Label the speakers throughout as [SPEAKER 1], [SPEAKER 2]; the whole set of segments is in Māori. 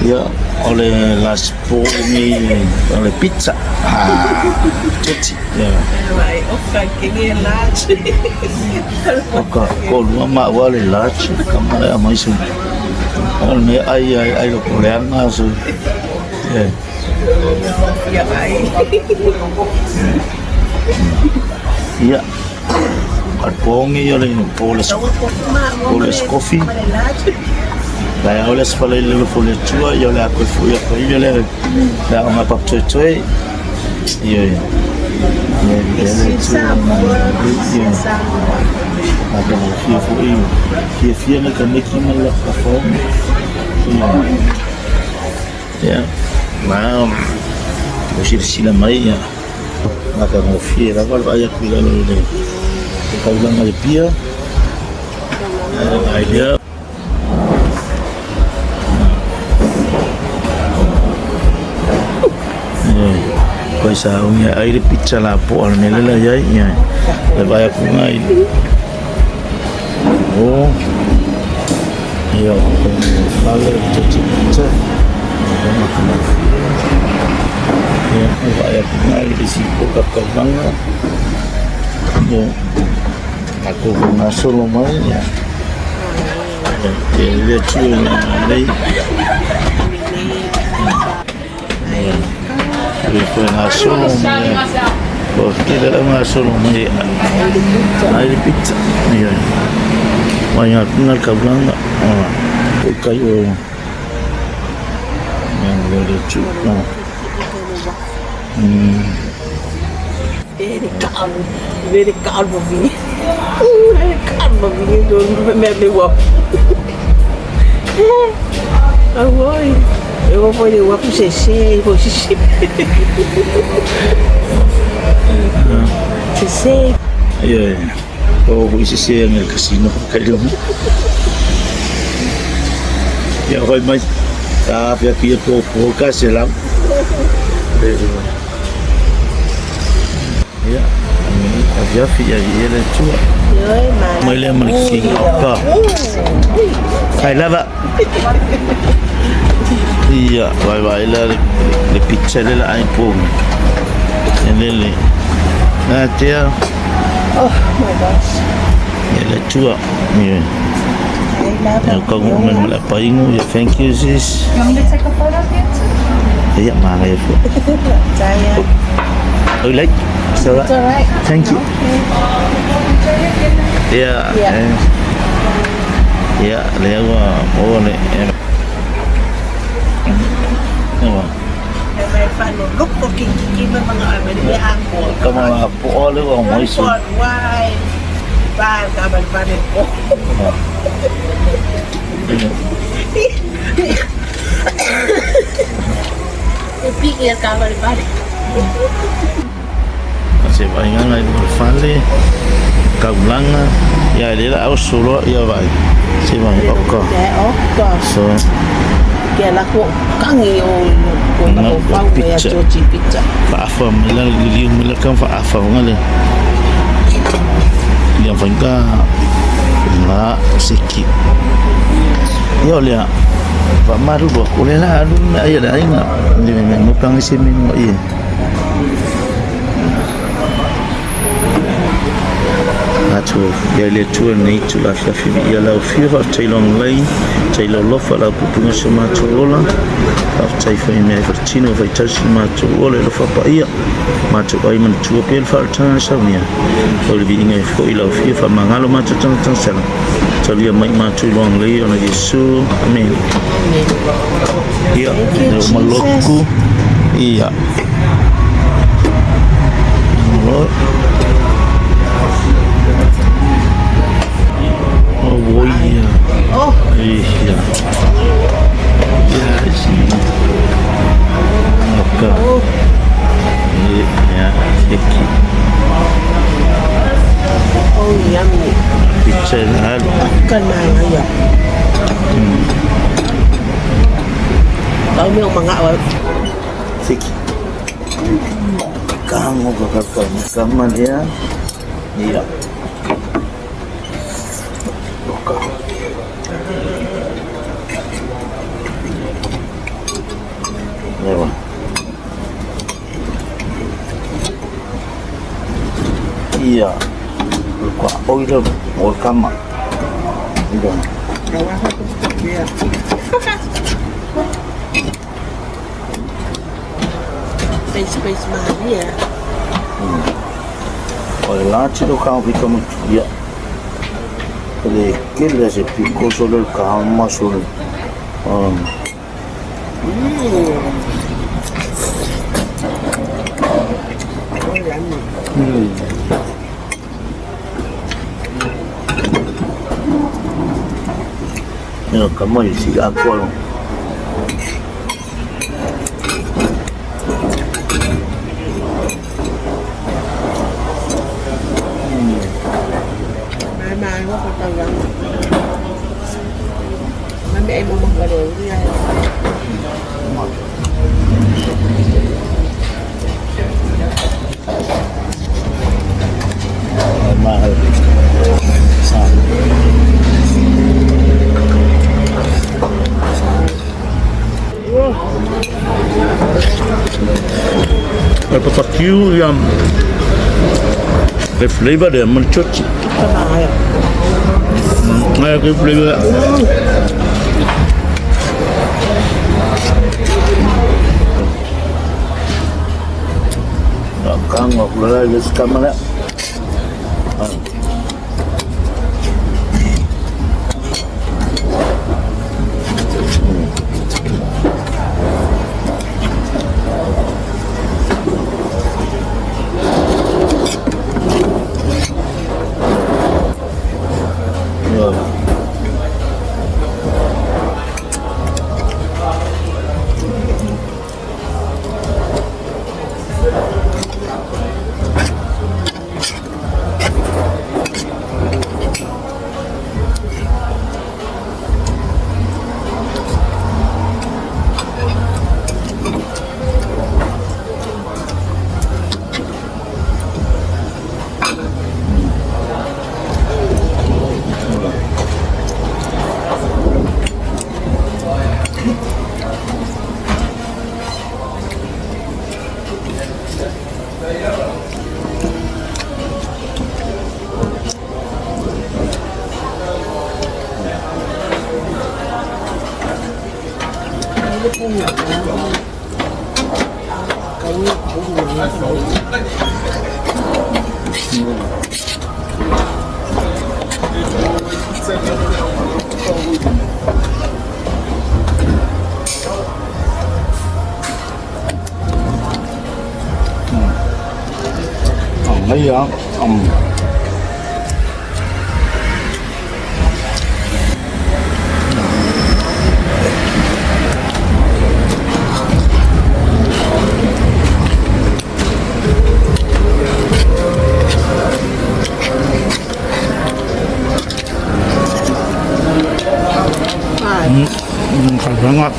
[SPEAKER 1] Ya, oleh las pomi, oleh pizza. Georgies. Ya. Oka, kalau mak wale large, kamu ada mai su. Kalau ni ai lo korean su. Ya. Ya. Pomi oleh Polish coffee. Saya oleh sekolah itu boleh cuba, ya oleh aku oleh dah orang apa cuci, ya, ada Fia nak make malah perform, ya, mau mesti silam mai ya, nak mau Fia, kalau banyak bila ni, kalau orang Apia, idea. Kau sahungnya air pizza lapor ni lelah jaya, lepas aku ngai. Oh, ya, kalau Georgies Pizza, ya, lepas aku ngai di situ kakak bangga. Ya, aku masuk rumah ya. Dia cuci ni. Foi masuk rumah. Porque dalam masuk rumah air pizza. Ya. Banyak kenal kawan tak? Kayu yang boleh cuci.
[SPEAKER 2] Very calm for me. Very calm for me. Don't make me walk. Oh boy. Eu vou ir lá pro CC, vou xixi. CC.
[SPEAKER 1] Ya. Oh, CC yang casino kayu. Ya, kau mai tapi aku po kasih lam. Ya, Apia Apia dia tu. Mai le making apa? Hai lah pak. Iya, bye lah le pizza le la ai pun. Ele. Nah, dia.
[SPEAKER 2] Oh my gosh.
[SPEAKER 1] Ele tua. Ya. Ya, kau ngomong malah paingu. Ya, thank you sis.
[SPEAKER 3] You want me to take a photo of you?
[SPEAKER 1] Ya, mana ya?
[SPEAKER 2] Saya.
[SPEAKER 1] Oh, like. It's alright.
[SPEAKER 2] It's alright.
[SPEAKER 1] Thank you. Ya. Ya, lewa. Oh, le.
[SPEAKER 2] Look cooking mga may angko.
[SPEAKER 1] Kamu apa oleh orang mau isu.
[SPEAKER 2] Why? Bye, kaban panen ko. Pikir kaban panen.
[SPEAKER 1] Masih banyak lagi berfale, kaulanga, ya dia lah solo ya baik. Si banyak okka.
[SPEAKER 2] Okka.
[SPEAKER 1] So.
[SPEAKER 2] Kaya aku kangen yung pang kaya Georgies Pizza.
[SPEAKER 1] Faafam, ilang liliung melakang faafam nga le. Yang fangka na sikit. Ya oleh. Pak Maru buat oleh lah aduh ayat dah ingat. Dia memang mukang isi minum iya. Atu dia le tu ni tu la fifi ya la fifa tailong lai tailong lo fa la pupunga sama chola af tai fa me vertino fa tashi ma chola lo fa pa ia ma tu ai man tu pel fa tan sa nia so le binga fo ila fifa mangalo ma tu tang tang sala so dia mai ma tu long lai ona Yesu amen ia do malokku ia Oh iya.
[SPEAKER 2] Oh
[SPEAKER 1] iya. Ya sih. Oke. Ya sedikit.
[SPEAKER 2] oh yummy.
[SPEAKER 1] Pizza hal.
[SPEAKER 2] Kan mana ya? Kami yung mga
[SPEAKER 1] Sedikit. Kamu kakak kamu dia. Iya. Ewa. Iya. Kwa oil or kama. Ito.
[SPEAKER 2] Space mahal ya.
[SPEAKER 1] Olha lá, tira o carro, fica muito fria. Ele quer se picou sobre o carro, mas sobre. Nó cảm ơn chị ăn qua luôn.
[SPEAKER 2] Mai quá con tao gần. Mấy mẹ em mua bằng cà đồ đi đây.
[SPEAKER 1] Mahal. Sao? El barbecue yang the flavor dia mencuci. Nah, the flavor. Kang ngọc lại cái camera. Thấy không? Khá ngọt.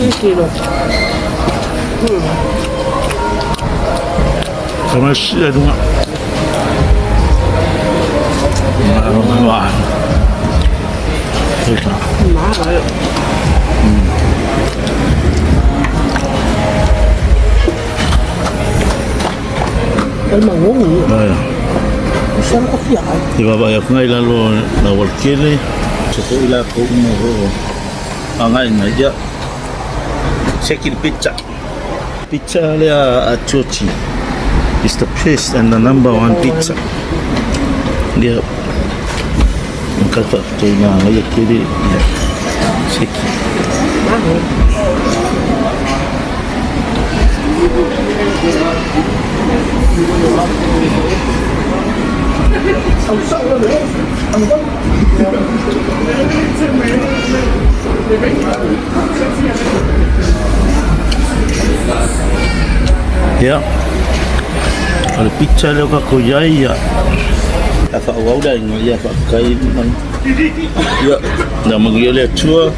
[SPEAKER 1] Cảm ơn sữa đúng không ạ? Wow. Được rồi.
[SPEAKER 2] Má rồi. Cái mà ngủ nghỉ.
[SPEAKER 1] Đây.
[SPEAKER 2] Sao nó có dại?
[SPEAKER 1] Thì bà vậy ngay là lo kia đi. Cho tôi là cũng mà ngay này chứ. Georgies Pizza. Pizza là Georgies. It's the best and the number one pizza. Dia kata China aja kiri sikit. Ya. Kalau pizza lo kako jaya. Apa awal dah ni ya pakai man. Ya, dah mengilah chua.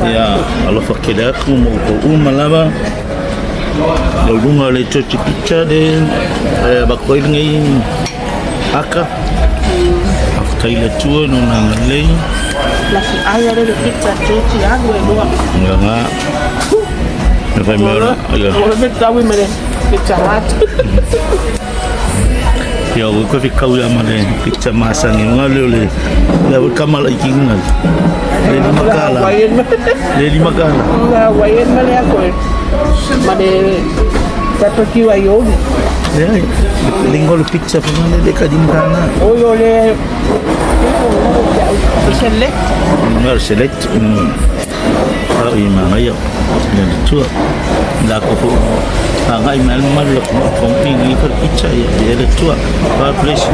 [SPEAKER 1] Ya, kalau pakai dah aku mau ke malaba. Kalau dunga le Georgies Pizza de bakoi ngai aka. Pakai le chua no nang le.
[SPEAKER 2] Lagi ayah ada pizza Georgies ada dua.
[SPEAKER 1] Enggak. Fai mera.
[SPEAKER 2] Ora per tawi mare. Pizza Hut.
[SPEAKER 1] Ya, ko fi kau ya mare pizza masang ni ngale le kamal ikingal. Le lima kala.
[SPEAKER 2] Nga wayen male ako. Mare pepper kiwa yogi.
[SPEAKER 1] Ya, lingol pizza pa man de kadimbrana.
[SPEAKER 2] Oh yo le. Select.
[SPEAKER 1] Ngar select. Kalau imang ayo. Dan tua. La ko ngai mal mal lo ko ni per pizza ya. Dia tua. Ba place